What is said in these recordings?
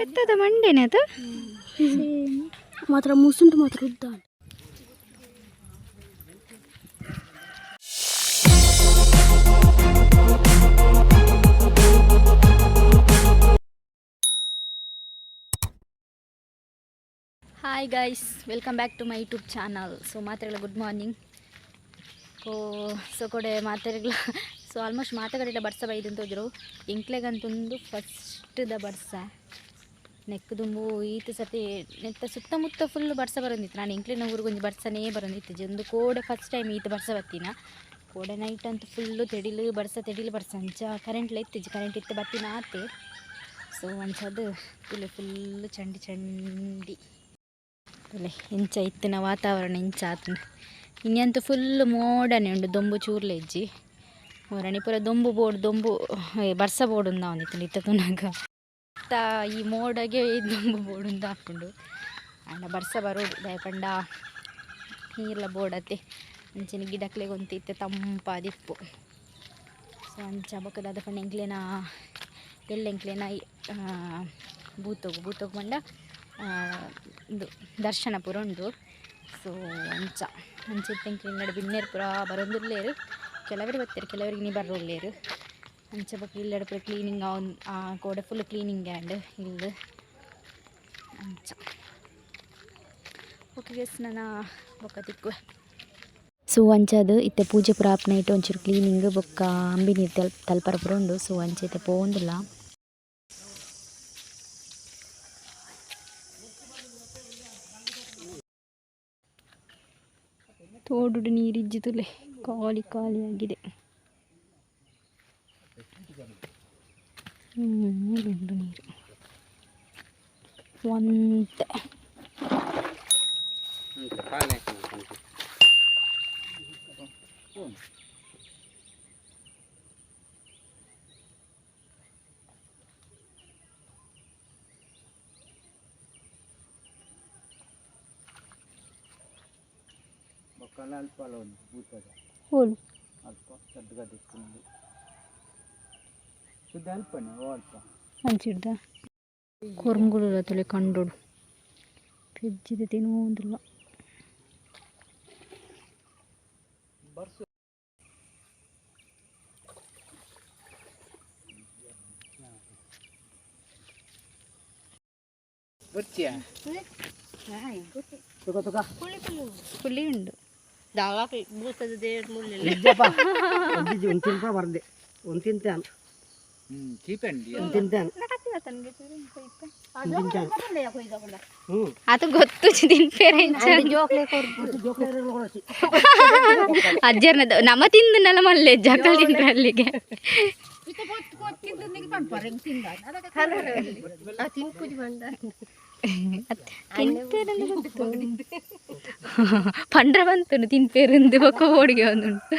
పెద్దದ మండేనే ಅದು ಮಾತ್ರ ಮುಸುಂಟು ಮಾತ್ರ ಉದ್ದ. Hi guys, welcome back to my YouTube channel. So ಮಾತೆಗಳ ಗುಡ್ ಮಾರ್ನಿಂಗ್. ಸೊ ಕೊಡೆ ಮಾತೆಗಳ ಸೊ ಆಲ್ಮೋಸ್ಟ್ ಮಾತೆಗಳೆಲ್ಲ ಬರ್ಸ ಬೈದಂತ ಹೋದ್ರು. ಇಂಕ್ಲೆಗಂತಂದು ಫಸ್ಟ್ದ ಬರ್ಸ ನೆಕ್ ದುಂಬು ಈತ ಸತಿ ನೆತ್ತ ಸುತ್ತಮುತ್ತ ಫುಲ್ ಬರ್ಸ ಬರೋದಿತ್ತು. ನಾನು ಇಂಕ್ಲಿನ ಊರಿಗೊಂದು ಬರ್ಸನೇ ಬರೋದಿತ್ತು. ಒಂದು ಕೋಡೆ ಫಸ್ಟ್ ಟೈಮ್ ಈತ ಬರ್ಸ ಬತ್ತಿನ ಕೋಡೆ ನೈಟ್ ಅಂತೂ ಫುಲ್ಲು ತೆಡಿಲು ಬರ್ಸ ಅಂಚ ಕರೆಂಟ್ಲ ಇತ್ತಿಜ್ಜು. ಕರೆಂಟ್ ಇತ್ತು ಬತ್ತಿನ ಆತೆ. ಸೊ ಅಂಚದು ಫುಲ್ಲು ಚಂಡಿ ಅಲ್ಲೇ ಇಂಚ ಇತ್ತಿನ ವಾತಾವರಣ ಇಂಚ ಆತಂಡು. ಇನ್ನಂತೂ ಫುಲ್ ಮೋಡನೆ ಉಂಡು. ದೊಂಬು ಚೂರ್ಲೆ ಇಜ್ಜಿ ರಣಿಪುರ ದೊಂಬು ಬರ್ಸ ಬೋಡುಂದ ಒಂದಿತ್ತು ಇತ್ತ ತುನಾಗ ಈ ಮೋಡಗೆ ದೊಂಬು ಬೋಡುಂದ ಹಾಕೊಂಡು ಅಂಡ ಬರ್ಸ ಬರೋಡು ದಯಪಂಡ ನೀರ್ಲ ಬೋಡತ್ತೆ ಅಂಚಿನ ಗಿಡಕ್ಲೆ ಗೊಂತಿತ್ತೆ ತಂಪಾದಿಪ್ಪು. ಸೊ ಅಂಚ ಬೊಕ್ಕದಾದ ಪಂಡ ಎಂಕ್ಲೇನ ಎಲ್ಲೆಂಕ್ಲೇನ ಬೂತೋಗು ಪಂಡ ಇದು ದರ್ಶನ ಪೂರ ಉಂಡು. ಸೊ ಅಂಚಿತ್ತೆಂಕ್ಲೆ ನಡು ಬಿನ್ನೇರು ಪೂರ ಬರೋಂದುಲ್ಲೇರು. ಕೆಲವರಿಗೆ ಬರ್ತಾರೆ, ಕೆಲವರಿಗೆ ನೀ ಬರೋಲ್ಲೇರು. ಅಂಚ ಬೊಕ್ಕ ಇಲ್ಲಡೆ ಪೂರ ಕ್ಲೀನಿಂಗ್ ಕೋಡೆ ಫುಲ್ ಕ್ಲೀನಿಂಗ್ ಆ್ಯಂಡ್ ಇಲ್ಲಿ ಅಂಚ ಓಕೆ ಗೆಸ್ ನಾನು ಬೊಕ್ಕ ತಿಕ್ಕುವೆ. ಸೊ ಅಂಚದು ಇತ್ತೆ ಪೂಜೆ ಪೂರ ಆಪುನ ಇಟ್ಟು ಒಂಚೂರು ಕ್ಲೀನಿಂಗ್ ಬೊಕ್ಕ ಅಂಬಿ ನೀರು ತಲ್ಪರ ಪೂರ ಉಂಡು. ಸೊ ಅಂಚ ಇತ್ತೆ ಪೋಂದಿಲ್ಲ. ತೋಡುಡು ನೀರಿಜ್ಜಿತುಲೆ ಖಾಲಿಯಾಗಿದೆ. ಉಂಡು ನೀರು ಒಂತೆ ಹೋಲು ಅಂಚಿಡ್ದ ಕೊರ್ಮುಗುಲ ತುಲೆ ಕಂಡೋಡು ಫ್ರಿಜ್ಜಿದೆ ತಿನ್ನೋದಿಲ್ಲ. ಪುಳಿ ಉಂಡು ಅದು ಗೊತ್ತು ಅಜ್ಜರ್ನ ನಮ್ಮ ತಿಂದನೆಲ್ಲ ಮಲ್ಲೆ ಜಗಳ ತಿಂದ್ರೆ ಅಲ್ಲಿಗೆ ಪಂಡ್ರ ಬಂತು ತಿನ್ಪೇರಿಂದ ಬೊಕ್ಕ ಓಡಿಗೆ ಒಂದುಂಟು.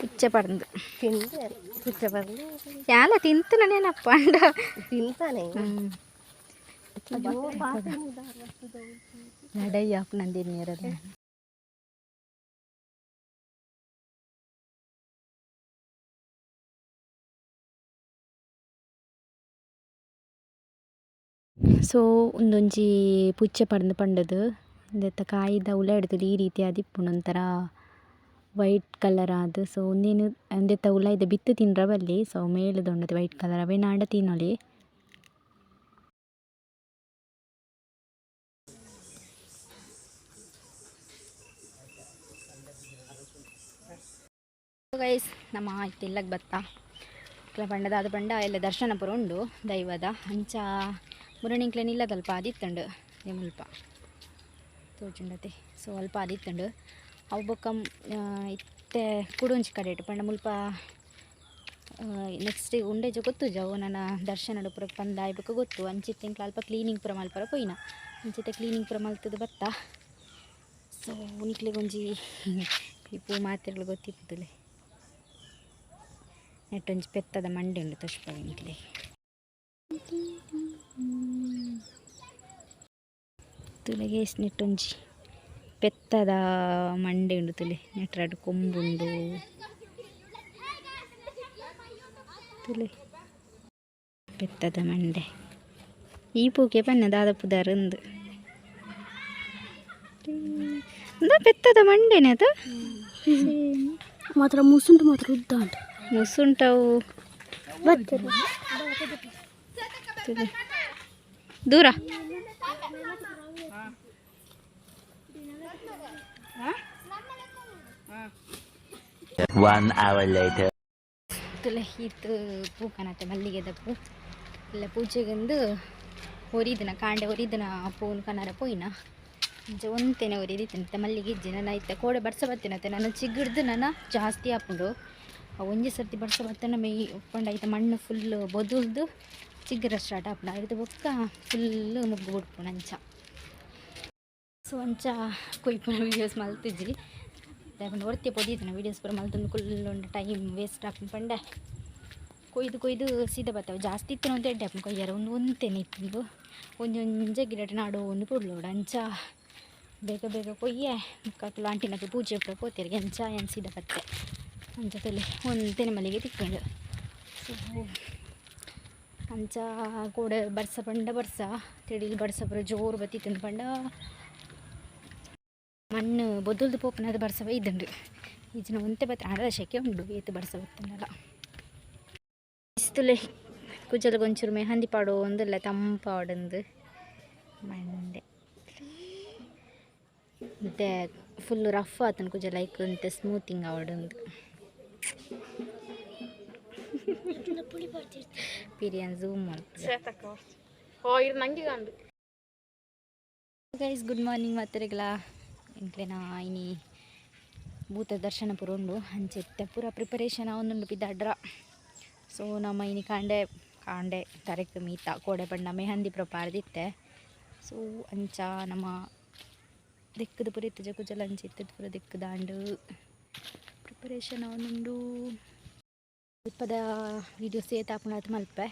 ಪುಚ್ಚ ಪಡ್ದು ಯಾಲ ತಿಂತು ನಾನೇನಪ್ಪ ಅಂಡ ತಿಂತಾನೆ ನಡಯ್ಯಪ್ಪ ನಂದಿನ ನೀರಲ್ಲಿ. ಸೊ ಒಂದೊಂಜಿ ಪುಚ್ಚೆ ಪಂಡದು ಇಂದೆತ್ತ ಕಾಯಿದ ಉಲ ಹಿಡ್ದು ಈ ರೀತಿ ಆದಿಪ್ಪುಂಡು ಒಂಥರ ವೈಟ್ ಕಲರ್ ಆದು. ಸೊ ಒಂದೇನು ಒಂದೆತ್ತ ಉಲ ಇದೆ ಬಿತ್ತು ತಿನ್ರ ಬಲ್ಲಿ. ಸೊ ಮೇಲುದೊಂಡದು ವೈಟ್ ಕಲರ್ ಅವೇ ನಾಡ ತಿನ್ನೊಲಿ. ಗೈಸ್ ನಮ್ಮ ಆಯ್ತು ಇಲ್ಲಕ್ಕೆ ಬತ್ತಾ ಇಕ್ಲ ಪಂಡದ ಅದು ಪಂಡ ಎಲ್ಲ ದರ್ಶನ ಪೂರ ಉಂಡು ದೈವದ ಅಂಚ ಮುರಣಿಂಕ್ಲೇನು ಇಲ್ಲ ತಲ್ಪ ಆದಿತ್ತಂಡು ಮುಲ್ಪ ತೋಜುಂಡತೆ. ಸೊ ಅಲ್ಪ ಆದಿತ್ತಂಡು ಅವು ಬೊಕ್ಕ ಇತ್ತೆ ಕುಡೊಂಜಿ ಕಡೆ ಇಟ್ಟು ಪಂಡ ಮುಲ್ಪ ನೆಕ್ಸ್ಟ್ ಉಂಡೆಜ ಗೊತ್ತು ಜವು ನನ್ನ ದರ್ಶನ ಪೂರ ಪಂದ ಆಯ್ಬೇಕು ಗೊತ್ತು. ಅಂಚಿತ್ತೆಂಕ್ಲ ಅಲ್ಪ ಕ್ಲೀನಿಂಗ್ ಪೂರ ಮಲ್ಪರ ಪೋಯಿನ ಅಂಚಿತ್ತೆ ಕ್ಲೀನಿಂಗ್ ಪೂರ ಮಲ್ತದ ಬತ್ತ. ಸೊ ಉನಿಕ್ಲೆಗೊಂಜಿ ಇಪ್ಪು ಮಾತೆಗಳು ಗೊತ್ತಿಪ್ಪುತ್ತಲೆ ನೆಟ್ಟೊಂಜಿ ಪೆತ್ತದ ಮಂಡೆ ಉಂಡು ತೋಷ್ಪವಿಂಕ್ಲೆ. ತುಲೆಗೆ ನೆಟ್ಟೊಂಜಿ ಪೆತ್ತದ ಮಂಡೆ ಉಂಡು ತುಲೆ ನೆಟ್ರಾಡ್ ಕೊಂಬುಂಡು ತುಲೆ ಪೆತ್ತದ ಮಂಡೆ ಈ ಪೂಕೆ ಪನ್ನ ದಾದಪುದಾರಂದು ಪೆತ್ತದ ಮಂಡೆನೆ ಅದು ಮಾತ್ರ ಮುಸುಂಟು ಮಾತ್ರ ಉದ್ದ ಉಂಟು ಮುಸುಂಟವು ದೂರ 1 hour later. ತುಲೆ ಈತು ಪೂಕನತ್ತೆ ಮಲ್ಲಿಗೆದ ಪೂ ಇಲ್ಲ ಪೂಜೆಗೆಂದು ಒರಿದಿನ ಕಾಂಡೆ ಒರಿದಿನ ಪೂನ್ ಕನ್ನಡ ಪೋಯಿನ ಒಂತೇನೆ ಒರಿದಿತ್ತಂತೆ ಮಲ್ಲಿಗೆ ಇಜ್ಜಿ ನಾನು ಐತೆ ಕೋಡೆ ಬರ್ಸ ಬರ್ತೇನತ್ತೆ ನಾನು ಚಿಗ್ಗಿಡ್ದು ನಾನು ಜಾಸ್ತಿ ಹಾಕೊಂಡು ಒಂಜಿ ಸರ್ತಿ ಬರ್ಸ ಬರ್ತೇನೆ ಮೈ ಉಪ್ಕೊಂಡು ಮಣ್ಣು ಫುಲ್ ಬೊದುಲ್ದು ಚಿಗ್ಗರ ಸ್ಟಾರ್ಟ್ ಹಾಪುಂಡು ಹಿಡಿದು ಬೊಕ್ಕ ಫುಲ್ಲು ಮುಗ್ಗು ಬಿಡ್ಪುಂಡು ಅಂಚ ಸೊ ಅಂಚ ಕೊಯ್ಪುನ ವೀಡಿಯೋಸ್ ಮಲ್ತಿದ್ವಿ ಯಾಕಂದ್ರೆ ಹೊರ್ತಿ ಪೊದಿದ್ನ ವೀಡಿಯೋಸ್ ಪೂರ ಮಲ್ತೊಂದು ಕುಲ್ಲೊಂದು ಟೈಮ್ ವೇಸ್ಟ್ ಹಾಕೊಂಡು ಪಂಡೆ ಕೊಯ್ದು ಸೀದಾ ಬರ್ತಾವೆ ಜಾಸ್ತಿ ಇತ್ತು ಅಂತ ಎಡ್ಡೆ ಹಾಕೊಂಡು ಕೊಯ್ಯಾರ ಒಂತೇನೆ ಇತ್ತು ಒಂಜೊಂಜೆ ಗಿಡ ನಾಡು ಒಂದು ಕೊಡ್ಲೋಡು ಅಂಚ ಬೇಗ ಬೇಗ ಕೊಯ್ಯೆ ಮುಕ್ಕಾಕಲು ಆಂಟಿನಕ್ಕೆ ಪೂಜೆ ಪೂರ ಪೋತಿರಿಗೆ ಅಂಚ ಏನು ಸೀದಾ ಬತ್ತೆ ಅಂಚ ತಲೆ ಒಂತೇನೆ ಮಲ್ಲಿಗೆ ತಿಕ್ಕೊಂಡು ಸೊ ಅಂಚ ಕೂಡ ಬರ್ಸ ಪಂಡ ಬರ್ಸ ತಿಳಿಲಿ ಬರ್ಸ ಪೂರ ಜೋರು ಬತ್ತಿತ್ತು ಪಂಡ ಮಣ್ಣು ಬೊದ್ದುಲ್ದು ಪೋಪನದ ಬರ್ಸ ಇದ್ದುಂಡು ಈಜಿನ ಒಂತೆ ಬತ್ತ ಹಣದ ಶೆಕೆ ಉಂಡು ಏತು ಬರ್ಸ ಬತ್ತನಲ್ಲ ಇಸ್ತುಲೆ ಕುಜಲ್ಗೆ ಒಂಚೂರು ಮೆಹಂದಿ ಪಾಡೋ ಒಂದಿಲ್ಲ ತಂಪಾಡಂದು ಮಂಡೆ ಮತ್ತೆ ಫುಲ್ ರಫ್ ಆತನ ಕುಜ ಲೈಕ್ ಅಂತ ಸ್ಮೂತಿಂಗ್ ಆವಡೊಂದು ಪಿರಿಯನ್ ಝೂಮ್ ಗೈಸ್ ಗುಡ್ ಮಾರ್ನಿಂಗ್ ಮಾತ್ರೆಗಳ ಎಂಕ್ಲೆನ ಇನಿ ಭೂತ ದರ್ಶನ ಪೂರ ಉಂಡು ಅಂಚೆತ್ತೆ ಪೂರ ಪ್ರಿಪರೇಷನ್ ಒಂದುಂಡು ಪಿದ್ದಾಡ್ರ ಸೊ ನಮ್ಮ ಇನಿ ಕಾಂಡೆ ಕರೆಕ್ಟ್ ಮೀತ ಕೋಡೆ ಪಂಡ ಮೆಹಂದಿ ಪೂರ ಪಾರ್ದಿತ್ತೆ ಸೊ ಅಂಚ ನಮ್ಮ ದಿಕ್ಕದು ಪೂರ ಇತ್ತು ಜಗುಜಲ ಅಂಚೆ ಇತ್ತದ ಪೂರ ದಿಕ್ಕು ದಾಂಡು ಪ್ರಿಪರೇಷನ್ ಒಂದುಂಡು ಸ್ವಲ್ಪದ ವೀಡಿಯೋಸ್ ಏತಾಪುಣಾತ್ ಮಲ್ಪೆ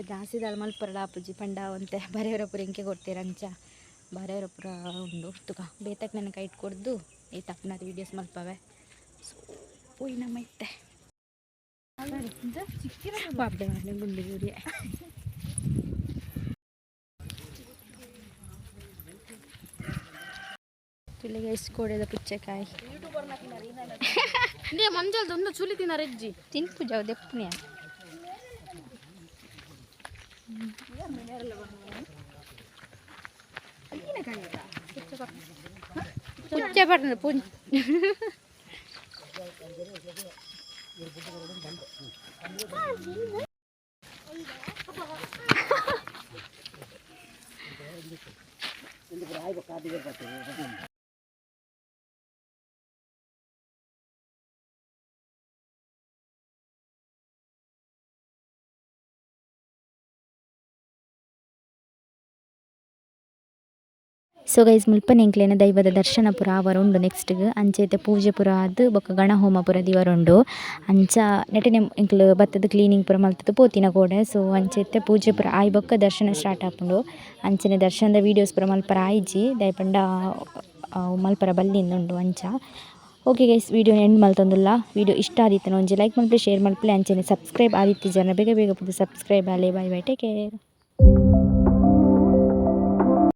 ಜಾಸ್ತಿ ದಾಲ್ ಮಲ್ಪರಲ್ಲ ಆಪುಜಿ ಪಂಡ ಒಂತೆ ಬರೆಯವರ ಪೂರ ಇಂಕೆ ಕೊಡ್ತೀರ ಅಂಚ ಬರೆಯವರ ಪೂರ ಉಂಡು ತುಕ ಬೇತಕ್ಕೆ ನನ್ನ ಕೈ ಇಟ್ಕೊಡ್ದು ಏತಾಪುಣಾತ್ ವೀಡಿಯೋಸ್ ಮಲ್ಪವೆ ಸೊ ಪೋಯಿ ನಮ್ಮ ಇತ್ತೆ ಬಾಬ್ಡೆ ಮಾಡಲಿ ಗುಂಡಿ ಗುಡಿ ತುಳಿಗೆ ಇಸ್ಕೊಡೋದ ಪುಚ್ಚಕಾಯಿ ಮಂಜಲ್ದು ಒಂದು ಚುಲಿ ತಿನ್ನರೆಜ್ಜಿ ತಿನ್ಪು ಜಾವು ದೆಪ್ಪುನೆ ಪುಚ್ಚ ಪಡ್ನ ಪುಂಚ ಸೊ ಗೈಸ್ ಮುಲ್ಪನೆ ಎಂಕ್ಲೆನ ದೈವದ ದರ್ಶನ ಪೂರ ಆವರುಂಡು ನೆಕ್ಸ್ಟ್ಗೆ ಅಂಚೆತೆ ಪೂಜೆ ಪೂರ ಆದ್ ಬೊಕ್ಕ ಗಣ ಹೋಮ ಪೂರ ದಿವರುಂಡು ಅಂಚ ನೆಟನೆ ಎಂಕ್ಲು ಬತ್ತದ ಕ್ಲೀನಿಂಗ್ ಪೂರ ಮಲ್ತದ್ದು ಪೋತಿನ ಕೋಡೆ ಸೊ ಅಂಚೆತೆ ಪೂಜೆ ಪೂರ ಆಯ್ ಬೊಕ್ಕ ದರ್ಶನ ಸ್ಟಾರ್ಟ್ ಆಪುಂಡು ಅಂಚನೆ ದರ್ಶನದ ವೀಡಿಯೋಸ್ ಪೂರ ಮಲ್ಪರ ಆಯ್ಜಿ ದಯಪಂಡ ಮಲ್ಪರ ಬಲ್ಲಿಂದುಂಡು ಅಂಚ ಓಕೆ ಗೈಸ್ ವಿಡಿಯೋ ಎಂಡ್ ಮಲ್ತೊಂದುಲ್ಲ ವಿಡಿಯೋ ಇಷ್ಟ ಆದಿತ್ತು ಒಂಜಿ ಲೈಕ್ ಮಲ್ಪೆ ಶೇರ್ ಮಲ್ಪಲೆ ಅಂಚನೆ ಸಬ್ಸ್ಕ್ರೈಬ್ ಆದಿತ್ತು ಜನ ಬೇಗ ಬೇಗ ಪುದು ಸಬ್ಸ್ಕ್ರೈಬ್ ಆಲೆ ಬೈ ಬೈ ಟೇಕ್ ಕೇರ್.